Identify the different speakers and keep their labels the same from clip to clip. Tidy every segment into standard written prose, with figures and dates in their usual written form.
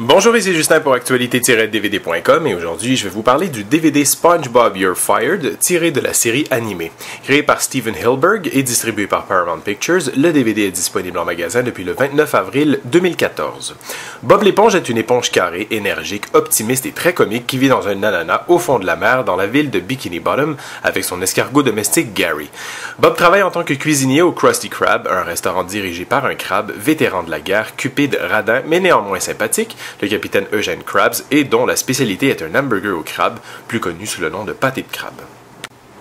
Speaker 1: Bonjour, ici Justin pour actualité-dvd.com et aujourd'hui je vais vous parler du DVD SpongeBob You're Fired tiré de la série animée. Créé par Steven Hilberg et distribué par Paramount Pictures, le DVD est disponible en magasin depuis le 29 avril 2014. Bob l'éponge est une éponge carrée, énergique, optimiste et très comique qui vit dans un ananas au fond de la mer dans la ville de Bikini Bottom avec son escargot domestique Gary. Bob travaille en tant que cuisinier au Krusty Krab, un restaurant dirigé par un crabe, vétéran de la guerre, cupide, radin mais néanmoins sympathique, le capitaine Eugène Krabs, et dont la spécialité est un hamburger au crabe, plus connu sous le nom de pâté de crabe.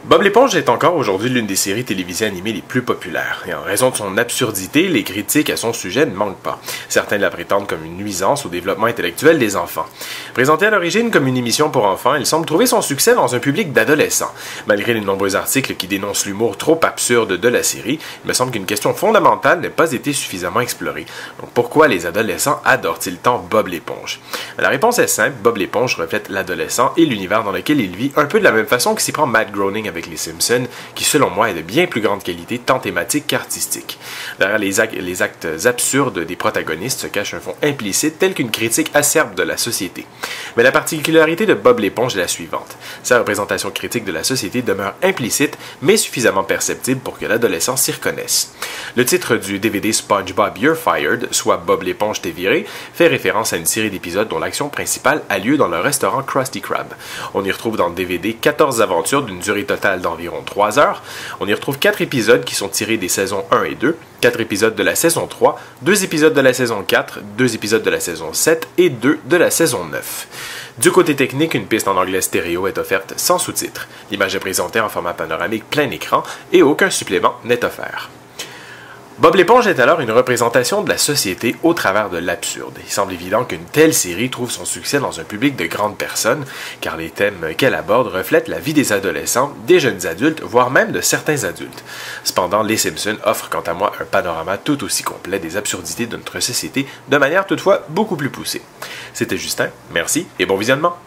Speaker 1: Bob l'éponge est encore aujourd'hui l'une des séries télévisées animées les plus populaires, et en raison de son absurdité, les critiques à son sujet ne manquent pas. Certains la prétendent comme une nuisance au développement intellectuel des enfants. Présentée à l'origine comme une émission pour enfants, elle semble trouver son succès dans un public d'adolescents. Malgré les nombreux articles qui dénoncent l'humour trop absurde de la série, il me semble qu'une question fondamentale n'a pas été suffisamment explorée. Donc pourquoi les adolescents adorent-ils tant Bob l'éponge? La réponse est simple, Bob l'éponge reflète l'adolescent et l'univers dans lequel il vit un peu de la même façon que s'y prend Matt Groening avec les Simpsons, qui selon moi est de bien plus grande qualité tant thématique qu'artistique. Derrière les actes absurdes des protagonistes se cache un fond implicite tel qu'une critique acerbe de la société. Mais la particularité de Bob l'éponge est la suivante. Sa représentation critique de la société demeure implicite, mais suffisamment perceptible pour que l'adolescent s'y reconnaisse. Le titre du DVD SpongeBob You're Fired, soit Bob l'éponge t'est viré, fait référence à une série d'épisodes dont l'action principale a lieu dans le restaurant Krusty Krab. On y retrouve dans le DVD 14 aventures d'une durée totale d'environ 3 heures. On y retrouve 4 épisodes qui sont tirés des saisons 1 et 2, 4 épisodes de la saison 3, 2 épisodes de la saison 4, 2 épisodes de la saison 7 et 2 de la saison 9. Du côté technique, une piste en anglais stéréo est offerte sans sous-titres. L'image est présentée en format panoramique plein écran et aucun supplément n'est offert. Bob l'éponge est alors une représentation de la société au travers de l'absurde. Il semble évident qu'une telle série trouve son succès dans un public de grandes personnes, car les thèmes qu'elle aborde reflètent la vie des adolescents, des jeunes adultes, voire même de certains adultes. Cependant, les Simpsons offrent quant à moi un panorama tout aussi complet des absurdités de notre société, de manière toutefois beaucoup plus poussée. C'était Justin, merci et bon visionnement!